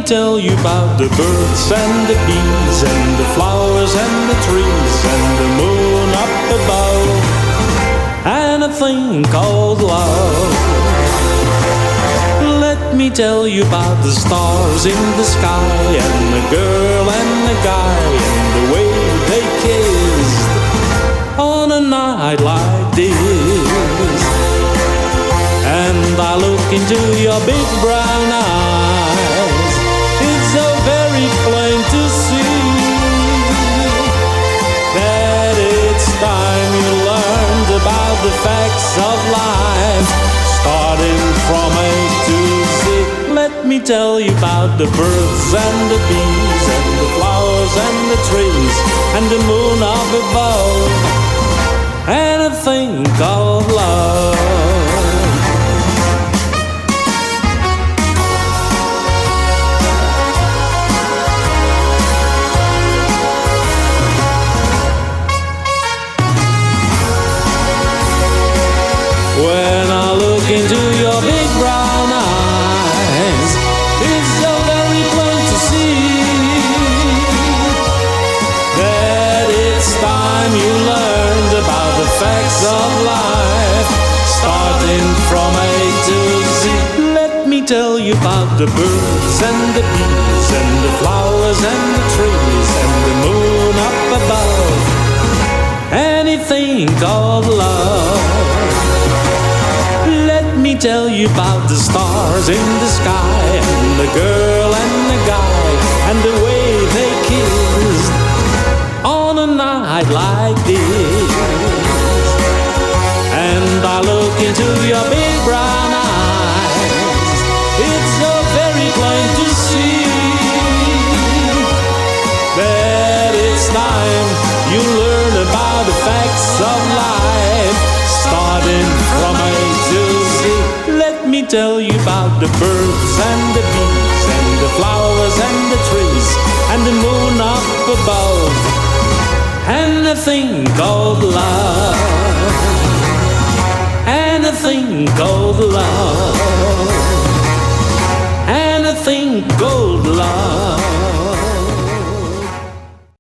tell you about the birds and the bees and the flowers and the trees and the moon up above and a thing called love. Let me tell you about the stars in the sky and the girl and the guy and the way they kissed on a night like this. And I look into your big brown eyes, it's so very plain to see that it's time you learned about the facts of life, starting from A to Z. Let me tell you about the birds and the bees and the flowers and the trees and the moon up above and a thing called love. When I look into your big brown eyes, it's so very plain to see that it's time you learned about the facts of life, starting from A to Z. Let me tell you about the birds and the bees and the flowers and the trees and the moon up above, anything called love. Let me tell you about the stars in the sky and the girl and the guy and the way they kissed on a night like this. And I look into your big brown eyes, it's so very plain to see that it's time you learn about the facts of life, starting from A to Z. Let me tell you about the birds and the bees and the flowers and the trees and the moon up above and a thing called love, and a thing called love.